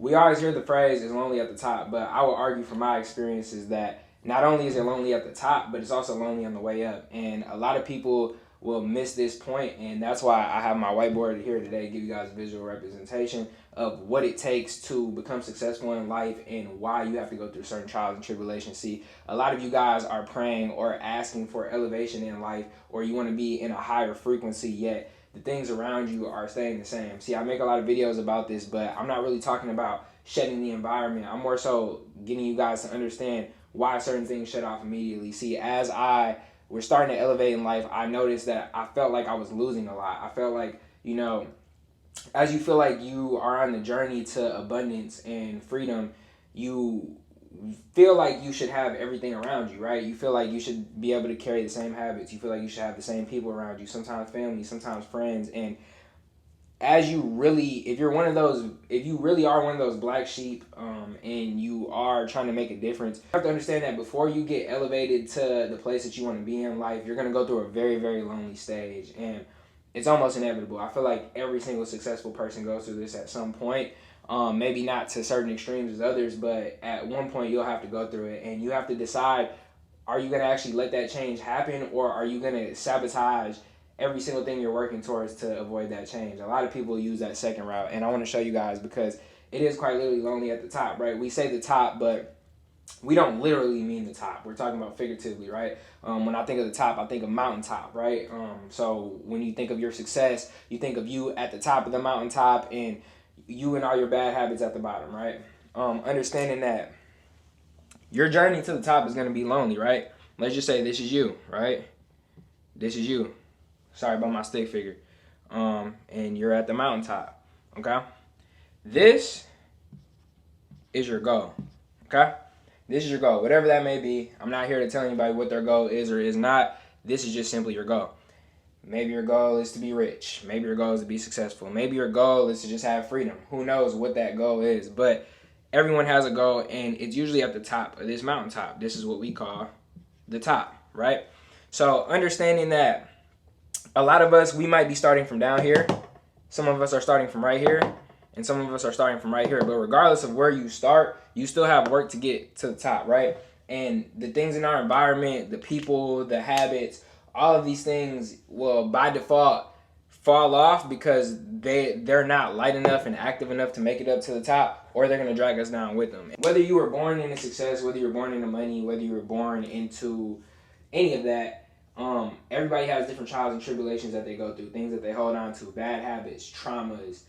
We always hear the phrase "is lonely at the top," but I would argue from my experiences that not only is it lonely at the top, but it's also lonely on the way up. And a lot of people will miss this point, and that's why I have my whiteboard here today to give you guys a visual representation of what it takes to become successful in life and why you have to go through certain trials and tribulations. See, a lot of you guys are praying or asking for elevation in life, or you want to be in a higher frequency, yet the things around you are staying the same. See, I make a lot of videos about this, but I'm not really talking about shedding the environment. I'm more so getting you guys to understand why certain things shut off immediately. See, as I was starting to elevate in life, I noticed that I felt like I was losing a lot. I felt like, as you feel like you are on the journey to abundance and freedom, you feel like you should have everything around you, right? You feel like you should be able to carry the same habits. You feel like you should have the same people around you, sometimes family, sometimes friends. And as you really, if you're one of those, if you really are one of those black sheep, and you are trying to make a difference, you have to understand that before you get elevated to the place that you want to be in life, you're going to go through a very, very lonely stage. And it's almost inevitable. I feel like every single successful person goes through this at some point. Maybe not to certain extremes as others, but at one point you'll have to go through it, and you have to decide, are you going to actually let that change happen, or are you going to sabotage every single thing you're working towards to avoid that change? A lot of people use that second route, and I want to show you guys because it is quite literally lonely at the top, right? We say the top, but we don't literally mean the top. We're talking about figuratively, right? When I think of the top, I think of mountaintop, right? So when you think of your success, you think of you at the top of the mountaintop and you and all your bad habits at the bottom, right? Understanding that your journey to the top is going to be lonely, right? Let's just say this is you, right? This is you. Sorry about my stick figure. And you're at the mountaintop, okay? This is your goal, okay? This is your goal, whatever that may be. I'm not here to tell anybody what their goal is or is not. This is just simply your goal. Maybe your goal is to be rich. Maybe your goal is to be successful. Maybe your goal is to just have freedom. Who knows what that goal is? But everyone has a goal, and it's usually at the top of this mountaintop. This is what we call the top, right? So understanding that a lot of us, we might be starting from down here. Some of us are starting from right here, and some of us are starting from right here. But regardless of where you start, you still have work to get to the top, right? And the things in our environment, the people, the habits, all of these things will by default fall off because they're not light enough and active enough to make it up to the top, or they're going to drag us down with them. Whether you were born into success, whether you were born into money, whether you were born into any of that, everybody has different trials and tribulations that they go through, things that they hold on to, bad habits, traumas,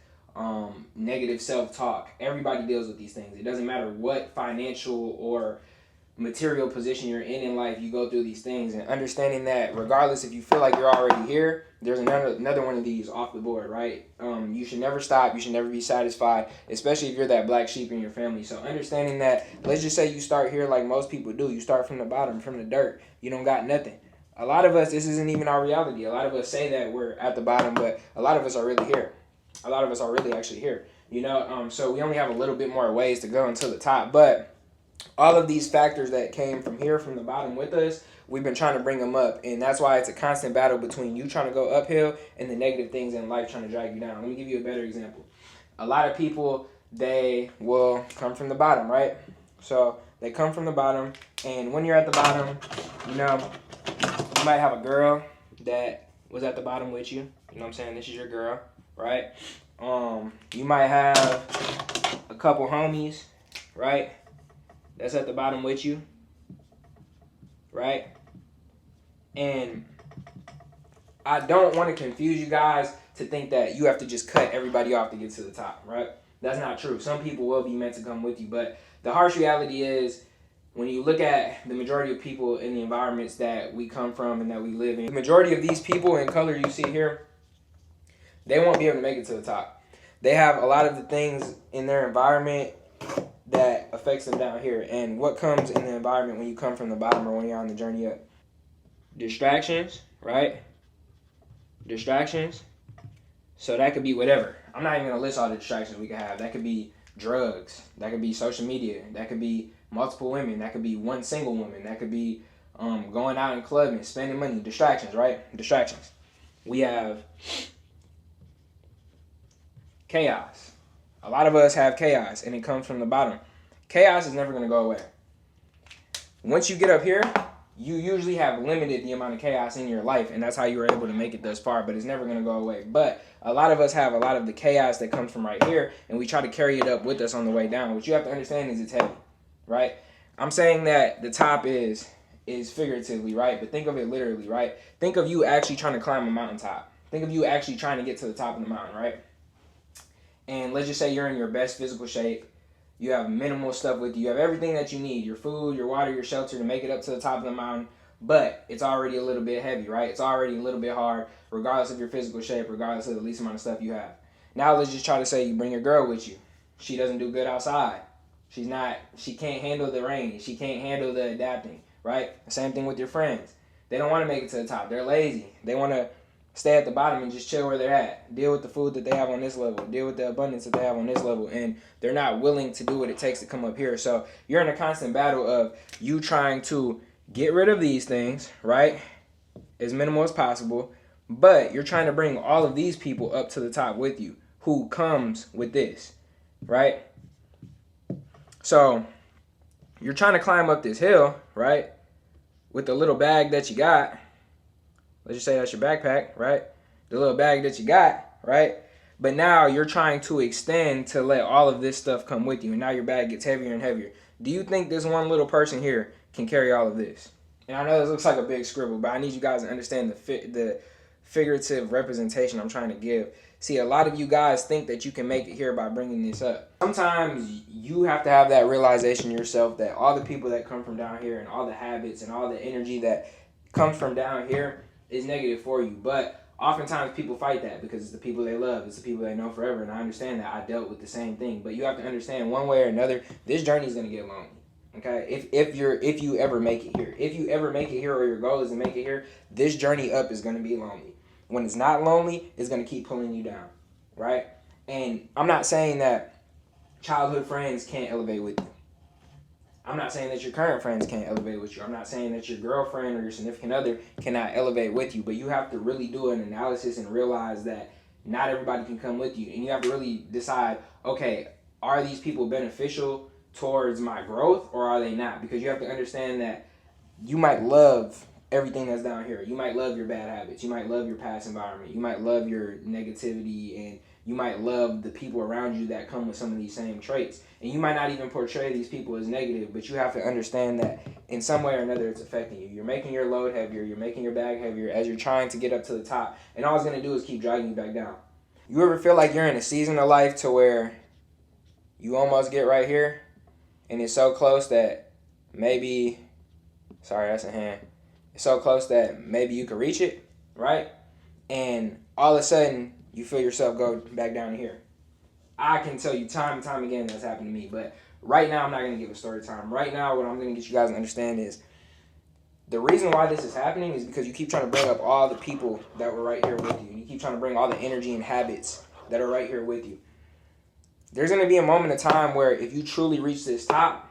negative self-talk. Everybody deals with these things. It doesn't matter what financial or material position you're in life, you go through these things. And understanding that regardless if you feel like you're already here, there's another one of these off the board, right? You should never stop. You should never be satisfied, especially if you're that black sheep in your family. So understanding that, let's just say you start here like most people do. You start from the bottom, from the dirt. You don't got nothing. A lot of us, this isn't even our reality. A lot of us say that we're at the bottom, but a lot of us are really here. A lot of us are really actually here, so we only have a little bit more ways to go until the top. But all of these factors that came from here, from the bottom with us, we've been trying to bring them up. And that's why it's a constant battle between you trying to go uphill and the negative things in life trying to drag you down. Let me give you a better example. A lot of people, they will come from the bottom, right? So they come from the bottom, and when you're at the bottom, you might have a girl that was at the bottom with you. You know what I'm saying? This is your girl, right? You might have a couple homies, right? That's at the bottom with you, right? And I don't want to confuse you guys to think that you have to just cut everybody off to get to the top, right? That's not true. Some people will be meant to come with you, but the harsh reality is, when you look at the majority of people in the environments that we come from and that we live in, the majority of these people in color you see here, they won't be able to make it to the top. They have a lot of the things in their environment that affects them down here. And what comes in the environment when you come from the bottom or when you're on the journey up? Distractions, right? Distractions. So that could be whatever. I'm not even going to list all the distractions we could have. That could be drugs. That could be social media. That could be multiple women. That could be one single woman. That could be going out and clubbing, spending money. Distractions, right? Distractions. We have chaos. A lot of us have chaos, and it comes from the bottom. Chaos is never going to go away. Once you get up here, you usually have limited the amount of chaos in your life, and that's how you were able to make it thus far, but it's never going to go away. But a lot of us have a lot of the chaos that comes from right here, and we try to carry it up with us on the way down. What you have to understand is it's heavy, right? I'm saying that the top is figuratively, right? But think of it literally, right? Think of you actually trying to climb a mountaintop. Think of you actually trying to get to the top of the mountain, right? And let's just say you're in your best physical shape. You have minimal stuff with you. You have everything that you need, your food, your water, your shelter to make it up to the top of the mountain. But it's already a little bit heavy, right? It's already a little bit hard, regardless of your physical shape, regardless of the least amount of stuff you have. Now let's just try to say you bring your girl with you. She doesn't do good outside. She can't handle the rain. She can't handle the adapting, right? Same thing with your friends. They don't want to make it to the top. They're lazy. They want to stay at the bottom and just chill where they're at. Deal with the food that they have on this level. Deal with the abundance that they have on this level. And they're not willing to do what it takes to come up here. So you're in a constant battle of you trying to get rid of these things, right? As minimal as possible. But you're trying to bring all of these people up to the top with you. Who comes with this, right? So you're trying to climb up this hill, right? With the little bag that you got. Let's just say that's your backpack, right? The little bag that you got, right? But now you're trying to extend to let all of this stuff come with you. And now your bag gets heavier and heavier. Do you think this one little person here can carry all of this? And I know this looks like a big scribble, but I need you guys to understand the figurative representation I'm trying to give. See, a lot of you guys think that you can make it here by bringing this up. Sometimes you have to have that realization yourself that all the people that come from down here and all the habits and all the energy that comes from down here is negative for you. But oftentimes people fight that because it's the people they love. It's the people they know forever. And I understand that. I dealt with the same thing. But you have to understand one way or another, this journey is going to get lonely. Okay, if you ever make it here, if you ever make it here, or your goal is to make it here, this journey up is going to be lonely. When it's not lonely, it's going to keep pulling you down, right? And I'm not saying that childhood friends can't elevate with you. I'm not saying that your current friends can't elevate with you. I'm not saying that your girlfriend or your significant other cannot elevate with you. But you have to really do an analysis and realize that not everybody can come with you, and you have to really decide, okay, are these people beneficial towards my growth, or are they not? Because you have to understand that you might love everything that's down here. You might love your bad habits. You might love your past environment. You might love your negativity, and you might love the people around you that come with some of these same traits. And you might not even portray these people as negative, but you have to understand that in some way or another it's affecting you. You're making your load heavier. You're making your bag heavier as you're trying to get up to the top. And all it's going to do is keep dragging you back down. You ever feel like you're in a season of life to where you almost get right here, and it's so close that maybe, sorry, that's a hand. It's so close that maybe you could reach it, right? And all of a sudden, you feel yourself go back down here. I can tell you time and time again that's happened to me. But right now, I'm not going to give a story time. Right now, what I'm going to get you guys to understand is the reason why this is happening is because you keep trying to bring up all the people that were right here with you. You keep trying to bring all the energy and habits that are right here with you. There's going to be a moment of time where if you truly reach this top,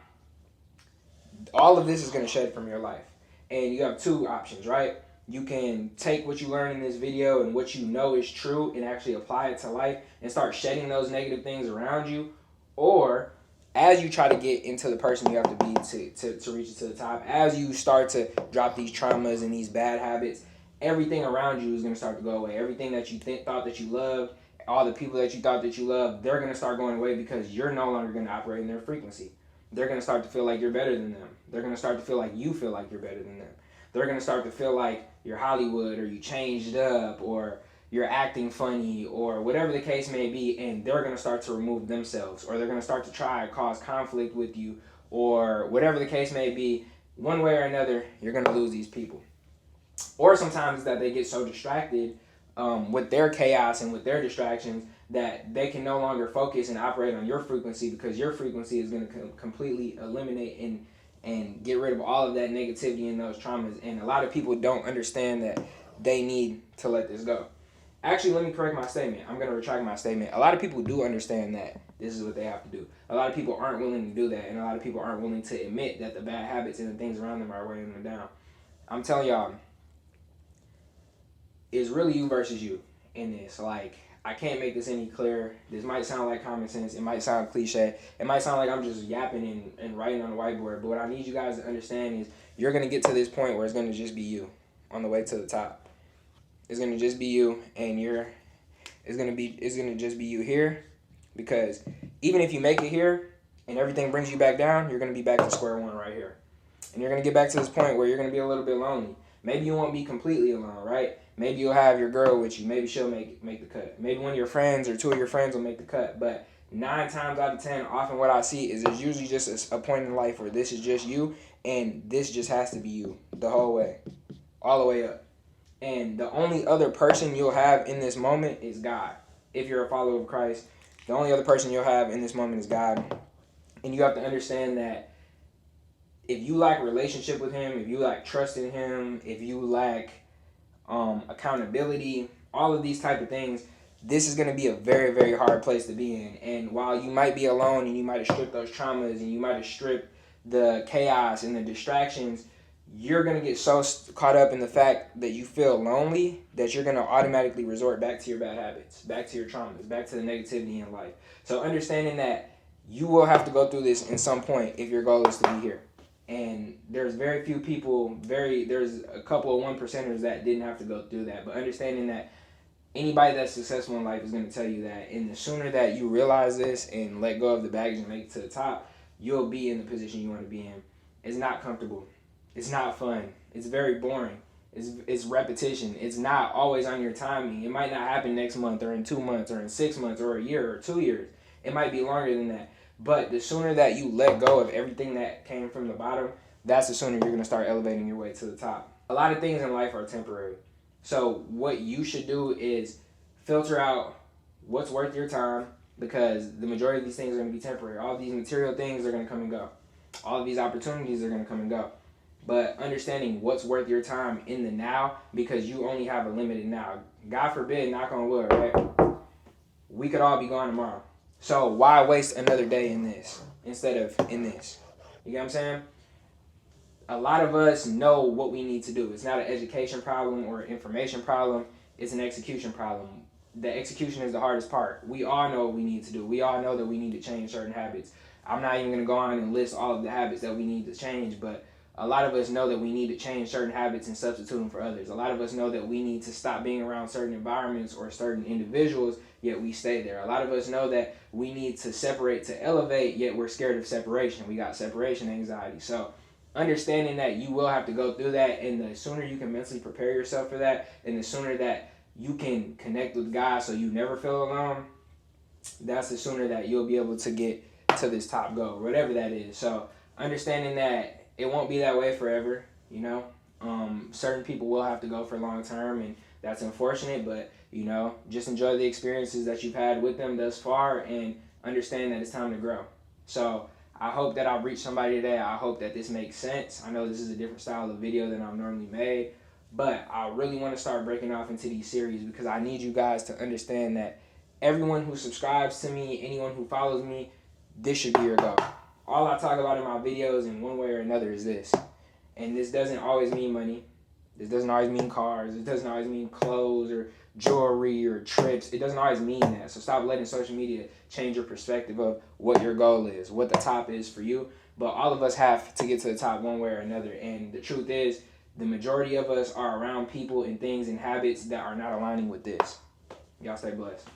all of this is going to shed from your life. And you have two options, right? You can take what you learned in this video and what you know is true and actually apply it to life and start shedding those negative things around you. Or as you try to get into the person you have to be to reach it to the top, as you start to drop these traumas and these bad habits, everything around you is going to start to go away. Everything that you thought that you loved, all the people that you thought that you loved, they're going to start going away because you're no longer going to operate in their frequency. They're going to start to feel like you're better than them. They're going to start to feel like you feel like you're better than them. They're going to start to feel like you're Hollywood, or you changed up, or you're acting funny, or whatever the case may be, and they're going to start to remove themselves, or they're going to start to try to cause conflict with you, or whatever the case may be. One way or another, you're going to lose these people. Or sometimes that they get so distracted with their chaos and with their distractions that they can no longer focus and operate on your frequency, because your frequency is going to completely eliminate and get rid of all of that negativity and those traumas. And a lot of people don't understand that they need to let this go. Actually, let me correct my statement. I'm going to retract my statement. A lot of people do understand that this is what they have to do. A lot of people aren't willing to do that, and a lot of people aren't willing to admit that the bad habits and the things around them are weighing them down. I'm telling y'all, it's really you versus you in this. Like, I can't make this any clearer. This might sound like common sense. It might sound cliche. It might sound like I'm just yapping and writing on the whiteboard. But what I need you guys to understand is you're going to get to this point where it's going to just be you on the way to the top. It's going to just be you, and it's going to just be you here, because even if you make it here and everything brings you back down, you're going to be back to square one right here. And you're going to get back to this point where you're going to be a little bit lonely. Maybe you won't be completely alone, right? Maybe you'll have your girl with you. Maybe she'll make the cut. Maybe one of your friends or two of your friends will make the cut. But 9 times out of 10, often what I see is there's usually just a point in life where this is just you, and this just has to be you the whole way, all the way up. And the only other person you'll have in this moment is God. If you're a follower of Christ, the only other person you'll have in this moment is God. And you have to understand that if you lack relationship with him, if you lack trust in him, if you lack accountability, all of these type of things, this is going to be a very, very hard place to be in. And while you might be alone and you might have stripped those traumas and you might have stripped the chaos and the distractions, you're going to get so caught up in the fact that you feel lonely that you're going to automatically resort back to your bad habits, back to your traumas, back to the negativity in life. So understanding that you will have to go through this in some point if your goal is to be here. And there's very few people, there's a couple of 1%ers that didn't have to go through that. But understanding that anybody that's successful in life is going to tell you that. And the sooner that you realize this and let go of the baggage and make it to the top, you'll be in the position you want to be in. It's not comfortable. It's not fun. It's very boring. It's repetition. It's not always on your timing. It might not happen next month or in 2 months or in 6 months or a year or 2 years. It might be longer than that. But the sooner that you let go of everything that came from the bottom, that's the sooner you're going to start elevating your way to the top. A lot of things in life are temporary. So what you should do is filter out what's worth your time, because the majority of these things are going to be temporary. All these material things are going to come and go. All of these opportunities are going to come and go. But understanding what's worth your time in the now, because you only have a limited now. God forbid, knock on wood, right? We could all be gone tomorrow. So why waste another day in this instead of in this? You get what I'm saying? A lot of us know what we need to do. It's not an education problem or an information problem. It's an execution problem. The execution is the hardest part. We all know what we need to do. We all know that we need to change certain habits. I'm not even going to go on and list all of the habits that we need to change, but a lot of us know that we need to change certain habits and substitute them for others. A lot of us know that we need to stop being around certain environments or certain individuals, yet we stay there. A lot of us know that we need to separate to elevate, yet we're scared of separation. We got separation anxiety. So understanding that you will have to go through that, and the sooner you can mentally prepare yourself for that, and the sooner that you can connect with God so you never feel alone, that's the sooner that you'll be able to get to this top goal, whatever that is. So understanding that it won't be that way forever, you know. Certain people will have to go for long term, and that's unfortunate, but, you know, just enjoy the experiences that you've had with them thus far and understand that it's time to grow. So I hope that I've reached somebody today. I hope that this makes sense. I know this is a different style of video than I've normally made, but I really want to start breaking off into these series because I need you guys to understand that everyone who subscribes to me, anyone who follows me, this should be your goal. All I talk about in my videos in one way or another is this. And this doesn't always mean money. This doesn't always mean cars. It doesn't always mean clothes or jewelry or trips. It doesn't always mean that. So stop letting social media change your perspective of what your goal is, what the top is for you. But all of us have to get to the top one way or another. And the truth is, the majority of us are around people and things and habits that are not aligning with this. Y'all stay blessed.